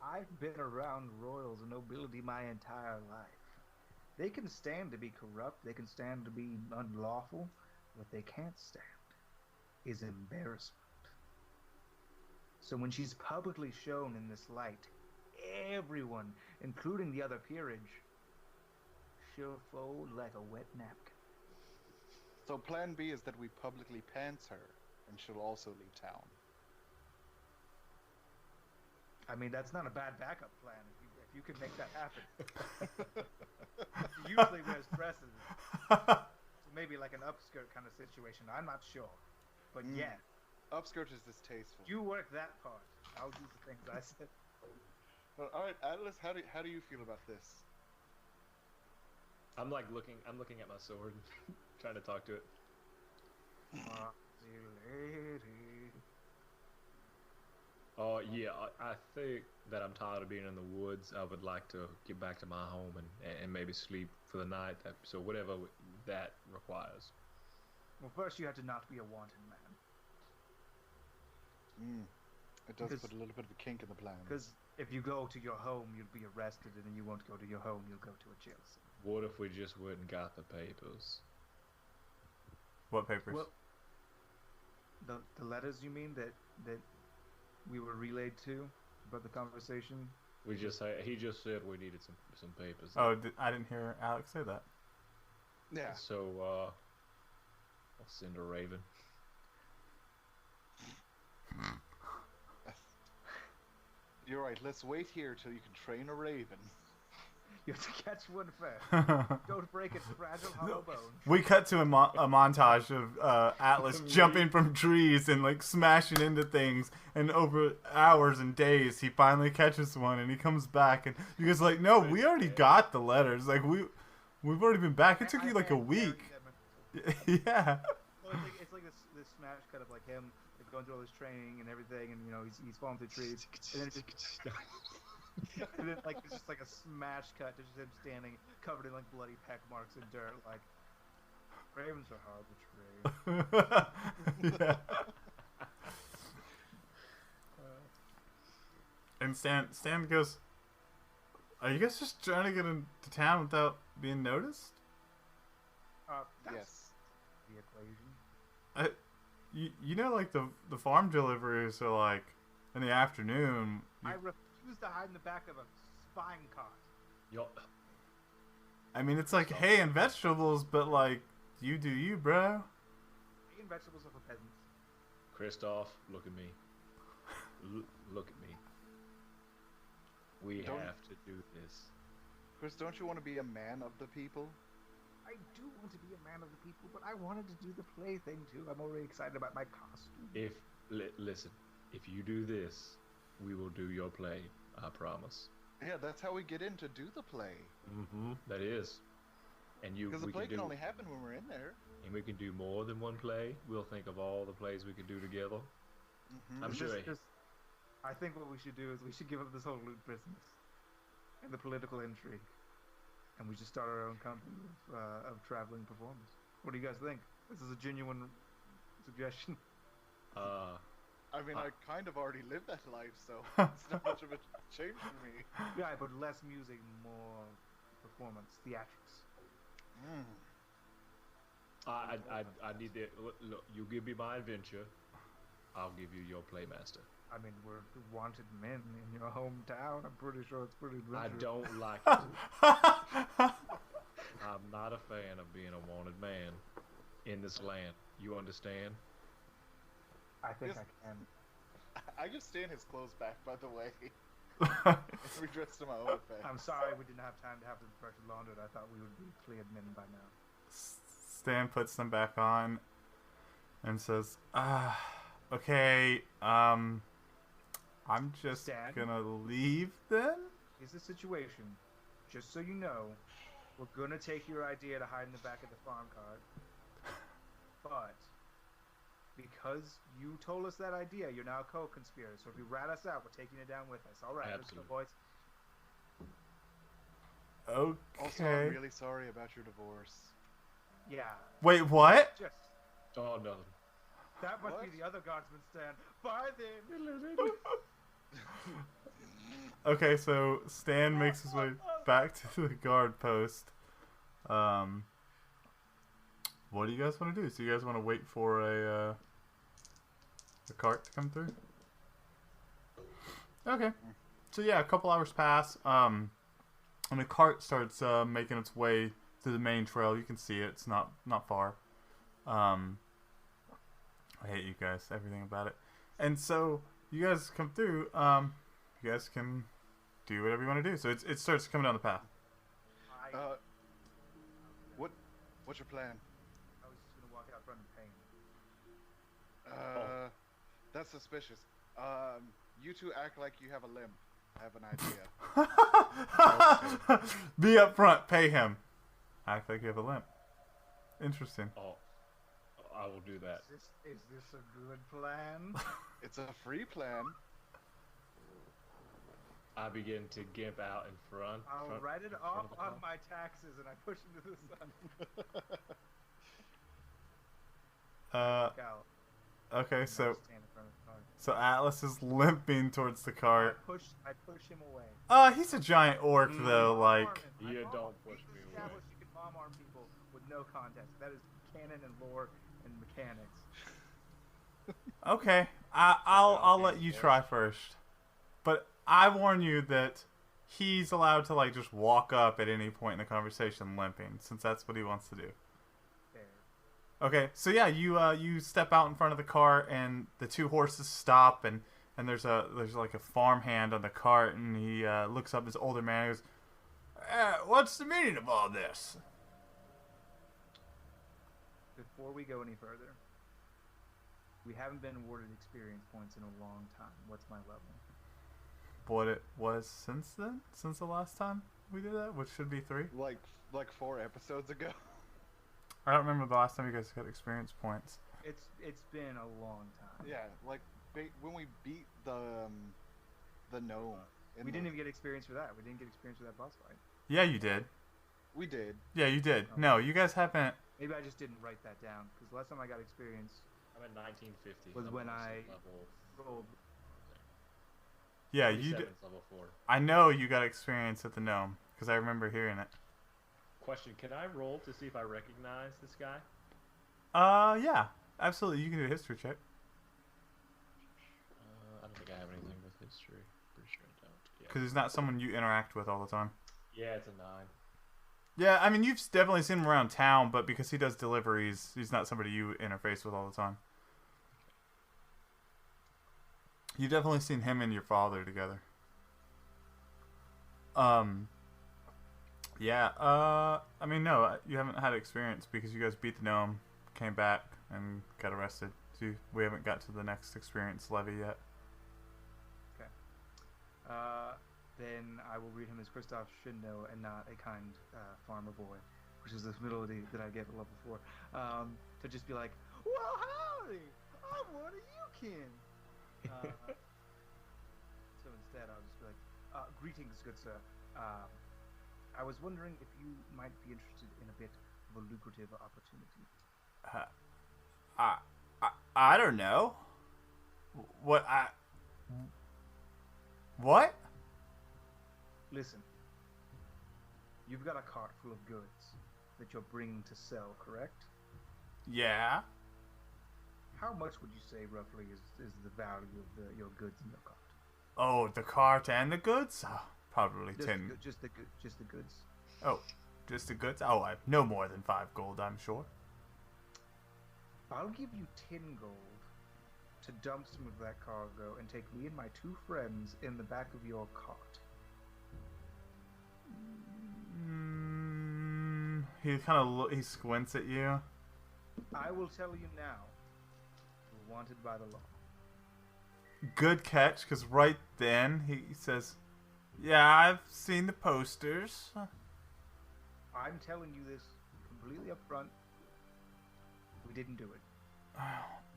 I've been around royals and nobility my entire life. They can stand to be corrupt, they can stand to be unlawful. What they can't stand is embarrassment. So when she's publicly shown in this light, everyone, including the other peerage, she'll fold like a wet napkin. So plan B is that we publicly pants her. and she'll also leave town. I mean, that's not a bad backup plan if you can make that happen. She usually wears dresses. So maybe like an upskirt kind of situation. I'm not sure. But yeah. Upskirt is distasteful. You work that part. I'll do the things I said. But, all right, Atlas, how do you feel about this? I'm looking at my sword, trying to talk to it. Lady. Oh yeah, I think that I'm tired of being in the woods. I would like to get back to my home and maybe sleep for the night. So whatever that requires. Well, first you have to not be a wanted man. It does put a little bit of a kink in the plan. Because if you go to your home, you'll be arrested, and then you won't go to your home. You'll go to a jail cell. What if we just went and got the papers? What papers? Well, the letters you mean that we were relayed to about the conversation? He just said we needed some papers. Oh, I didn't hear Alex say that. Yeah. So I'll send a raven. You're right. Let's wait here till you can train a raven. You have to catch one first. Don't break its fragile hollow bones. We cut to a montage of Atlas jumping from trees and like smashing into things, and over hours and days he finally catches one and he comes back and you guys are like, no, we already got the letters. Like we've already been back. It took you like a week. Yeah. Well, it's like this smash cut of like him like, going through all this training and everything, and you know he's falling through trees, and then it just and then like it's just like a smash cut to just him standing covered in like bloody peck marks and dirt. Like ravens are hard to train. Yeah. And Stan goes, "Are you guys just trying to get into town without being noticed?" That's Yes. the equation. You know, like the farm deliveries are like in the afternoon. I refuse to hide in the back of a spine cart. Yo, I mean, it's like hay and vegetables, but like you do you, bro. Eating vegetables are for peasants. Kristoff, look at me. Look at me. We have to do this. Chris, don't you want to be a man of the people? I do want to be a man of the people, but I wanted to do the play thing too. I'm already excited about my costume. Listen, if you do this, we will do your play. I promise. Yeah, that's how we get in to do the play. Mm-hmm. That is. And Because the play can only happen when we're in there. And we can do more than one play. We'll think of all the plays we could do together. Mm-hmm. I'm sure. I think what we should do is we should give up this whole loot business and the political intrigue, and we just start our own company of traveling performers. What do you guys think? This is a genuine suggestion. I mean, I kind of already lived that life, so it's not much of a change for me. Yeah, but less music, more performance, theatrics. I need to look. You give me my adventure. I'll give you your playmaster. I mean, we're wanted men in your hometown. I'm pretty sure it's pretty adventurous. I don't like it. I'm not a fan of being a wanted man in this land. You understand? I think Yes. I can. I give Stan his clothes back, by the way. We dressed to my own effect. I'm sorry we didn't have time to have them freshly laundered. I thought we would be cleared men by now. Stan puts them back on and says, okay, I'm just Stan? gonna leave then? Here's the situation. Just so you know, we're gonna take your idea to hide in the back of the farm cart. But because you told us that idea, you're now a co-conspirator. So if you rat us out, we're taking it down with us. All right, let's go, Absolutely. boys. Also, Okay. I'm really sorry about your divorce. Yeah. Wait, what? Just Oh no. that must What? be the other guardsman stand. Bye then. Okay, so Stan makes his way back to the guard post. What do you guys want to do? So you guys want to wait for a cart to come through? Okay. So yeah, a couple hours pass. And the cart starts making its way through the main trail. You can see it. It's not far. I hate you guys, everything about it. And so you guys come through. You guys can do whatever you want to do. So it starts coming down the path. What's your plan? I was just gonna walk out front and pay him. That's suspicious. You two act like you have a limp. I have an idea. Be up front, pay him. Act like you have a limp. Interesting. Oh, I will do that. Is this a good plan? It's a free plan. I begin to gimp out in front. I'll write it off on my taxes and I push him to the sun. Okay, so Stand in front of the car. Atlas is limping towards the car. I push him away. He's a giant orc though, like. You don't push me away. Established you can bomb arm people with no contest. That is canon and lore and mechanics. Okay, I'll let you try first, but I warn you that he's allowed to like just walk up at any point in the conversation limping, since that's what he wants to do. Fair. Okay, so yeah, you step out in front of the car and the two horses stop and there's like a farmhand on the cart and he looks up, this older man, and goes, "What's the meaning of all this?" Before we go any further, we haven't been awarded experience points in a long time. What's my level? What it was since then? Since the last time we did that? Which should be 3? Like 4 episodes ago. I don't remember the last time you guys got experience points. It's been a long time. Yeah, like when we beat the gnome. We didn't even get experience for that. We didn't get experience for that boss fight. Yeah, you did. We did. Yeah, you did. Oh. No, you guys haven't. Maybe I just didn't write that down because the last time I got experience I'm at 1950. was I'm when also I level. rolled. Yeah, you 47 did. is level 4. I know you got experience at the gnome because I remember hearing it. Question: can I roll to see if I recognize this guy? Yeah, absolutely. You can do a history check. I don't think I have anything with history. Pretty sure I don't. Yeah. Because he's not someone you interact with all the time. Yeah, it's a 9. Yeah, I mean, you've definitely seen him around town, but because he does deliveries, he's not somebody you interface with all the time. You've definitely seen him and your father together. Yeah, I mean, no, you haven't had experience because you guys beat the gnome, came back, and got arrested. So we haven't got to the next experience levy yet. Okay. Then I will read him as Christoph should know and not a kind farmer boy, which is the humility that I get at level 4. To just be like, "Well, howdy! I'm one of you kin." So instead, I'll just be like, "Greetings, good sir. I was wondering if you might be interested in a bit of a lucrative opportunity." I don't know. What? Listen, you've got a cart full of goods that you're bringing to sell, correct? Yeah. How much would you say roughly is the value of your goods in your cart? Oh, the cart and the goods? Oh, probably 10. Just the goods. Oh, just the goods? Oh, I've no more than 5 gold, I'm sure. I'll give you 10 gold to dump some of that cargo and take me and my 2 friends in the back of your cart. He kind of he squints at you. I will tell you now. You're wanted by the law. Good catch, because right then he says, "Yeah, I've seen the posters." I'm telling you this completely up front. We didn't do it.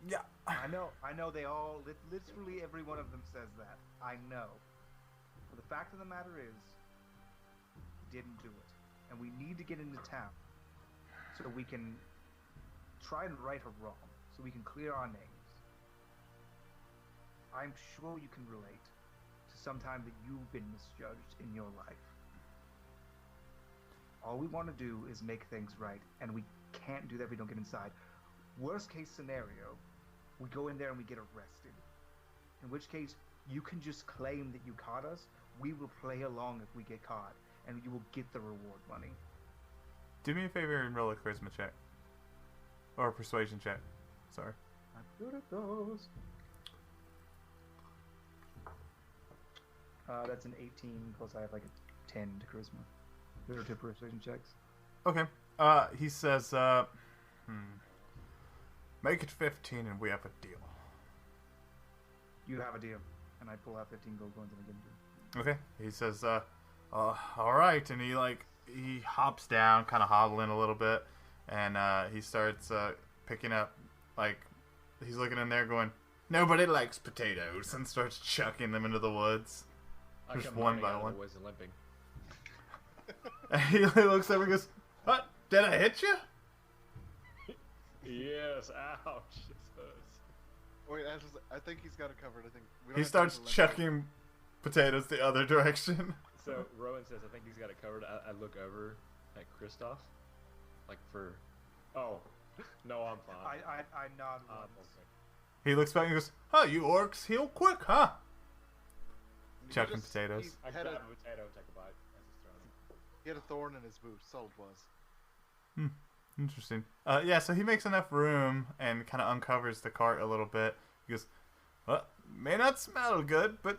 Yeah. I know they all, literally every one of them says that. I know. But the fact of the matter is, we didn't do it. And we need to get into town so we can try and right a wrong, so we can clear our names. I'm sure you can relate to some time that you've been misjudged in your life. All we want to do is make things right, and we can't do that if we don't get inside. Worst case scenario, we go in there and we get arrested. In which case, you can just claim that you caught us. We will play along if we get caught, and you will get the reward money. Do me a favor and roll a charisma check. Or a persuasion check. Sorry. I'm good at those. That's an 18 plus I have like a 10 to charisma. There are 2 persuasion checks. Okay. He says, make it 15 and we have a deal. You have a deal. And I pull out 15 gold coins and I give them to him. Okay. He says, alright. And he hops down, kind of hobbling a little bit. And, he starts, picking up, like, he's looking in there going, nobody likes potatoes, and starts chucking them into the woods. I Just come one running by out of one. the woods and limping. And he looks over and goes, what? Did I hit you? Yes, ouch. It hurts. Wait, I think he's got it covered. I think we don't He have starts time to limp. chucking potatoes the other direction. So Rowan says, I think he's got it covered. I look over at Kristoff. Like for... Oh. No, I'm fine. I nod I'm once. okay. He looks back and goes, oh, you orcs heal quick, huh? He Chucking just- potatoes. He I had, grab a, a potato and take a bite as it's thrown. he had a thorn in his boot. Salt was. Interesting. Yeah, so he makes enough room and kind of uncovers the cart a little bit. He goes, well, may not smell good, but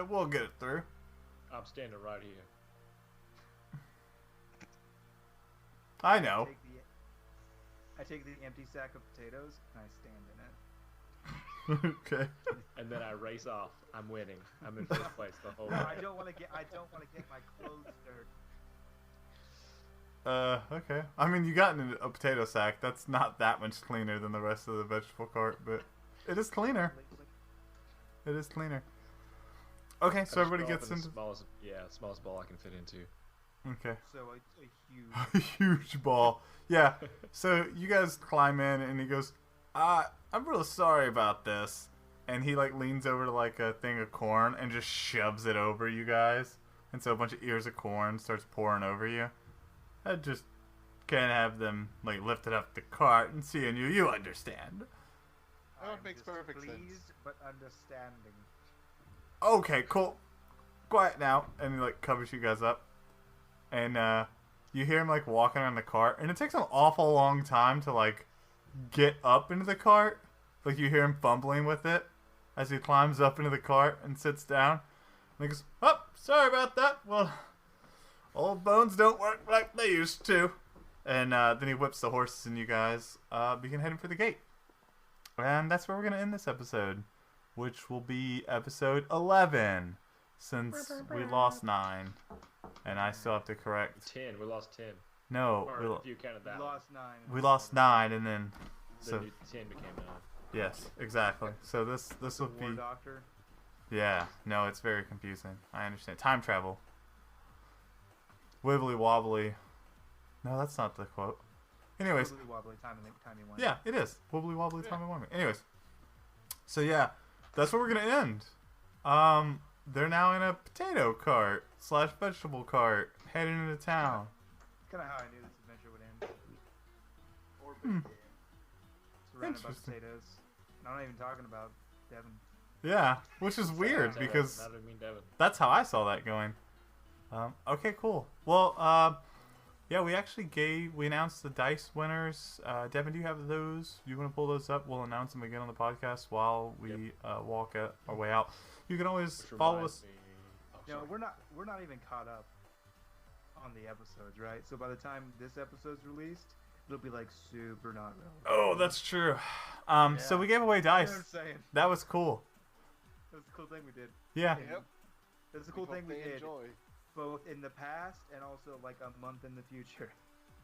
we'll get it through. I'm standing right here. I know. I take the empty sack of potatoes and I stand in it. Okay. And then I race off. I'm winning. I'm in first place the whole No, way. I don't want to get my clothes dirty. Okay. I mean, you got in a potato sack. That's not that much cleaner than the rest of the vegetable cart, but it is cleaner. It is cleaner. Okay, so I everybody just gets go off into... in the smallest ball I can fit into. Okay. So a huge. A huge ball. Yeah. So you guys climb in, and he goes, I'm really sorry about this. And he, like, leans over to, like, a thing of corn and just shoves it over you guys. And so a bunch of ears of corn starts pouring over you. I just can't have them, like, lifted up the cart and seeing you. You understand. Oh, it I'm makes perfect sense. displeased but understanding. Okay, cool. Quiet now. And he, like, covers you guys up. And, you hear him, like, walking on the cart. And it takes an awful long time to, like, get up into the cart. Like, you hear him fumbling with it as he climbs up into the cart and sits down. And he goes, oh, sorry about that. Well, old bones don't work like they used to. And then he whips the horses and you guys begin heading for the gate. And that's where we're going to end this episode, which will be episode 11, since we lost 9. And I still have to correct. 10. We lost 10. No, Or if you counted that We one. lost 9. we lost 9, and then... So, Then 10 became 9. yes, exactly. So this will War be... doctor. Yeah, no, it's very confusing. I understand. Time travel. Wibbly wobbly. No, that's not the quote. Anyways, Wibbly wobbly, timey wimey. yeah, it is. Wibbly wobbly, timey wimey. Anyways, so yeah, that's where we're gonna end. They're now in a potato cart / vegetable cart heading into town. Kind of how I knew this adventure would end. Or Hmm. big game. Surrounded by Interesting. potatoes. And I'm not even talking about Devin. Yeah, which is weird because That would mean Devin. that's how I saw that going. Okay, cool. Well, yeah, we announced the dice winners. Devin, do you have those? You want to pull those up? We'll announce them again on the podcast while we walk our way out. You can always Which follow reminds us. me- oh, No, sorry. we're not even caught up on the episodes, right? So by the time this episode's released, it'll be like super not relevant. Oh, that's true. So Yeah. we gave away You know what dice. I'm saying? That was cool. That's a cool thing we did. Yeah. Yep. That's a cool thing we they did, enjoy. both in the past and also like a month in the future.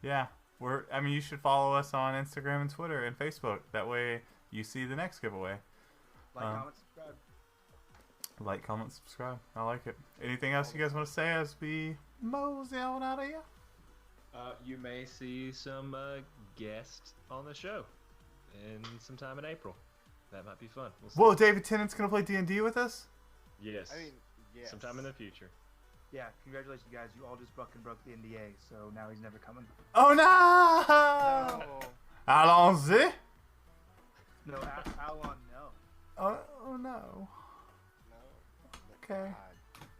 Yeah. You should follow us on Instagram and Twitter and Facebook. That way you see the next giveaway. Like, Um, comment, subscribe. Like, comment, subscribe. I like it. Anything else you guys want to say as we mosey on out of here? You may see some guests on the show in sometime in April. That might be fun. We'll see. Whoa, David Tennant's going to play D&D with us? Yes. I mean, yes. Sometime in the future. Yeah, congratulations, guys. You all just fucking broke the NDA, so now he's never coming. Oh, no! No. Allons-y! No, Alon, no. Oh, no. No. Okay. God.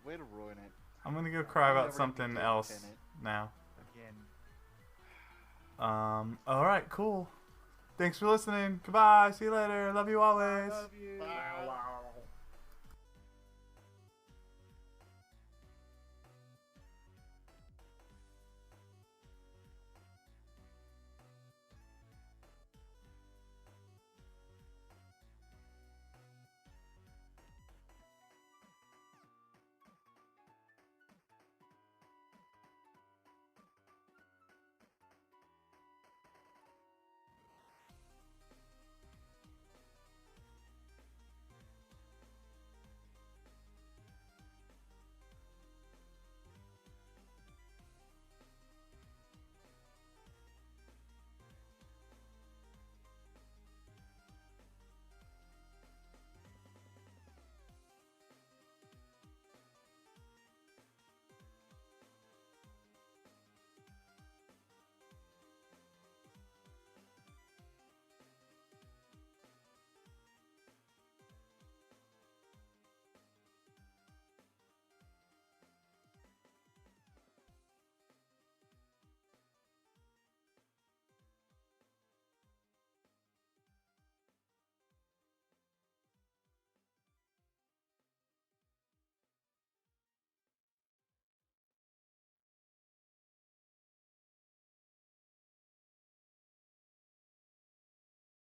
Way to ruin it. I'm going to go cry We're about never gonna something be else David Tennant. now. Again. Alright, cool. Thanks for listening. Goodbye. See you later. Love you always. Love you. Bye.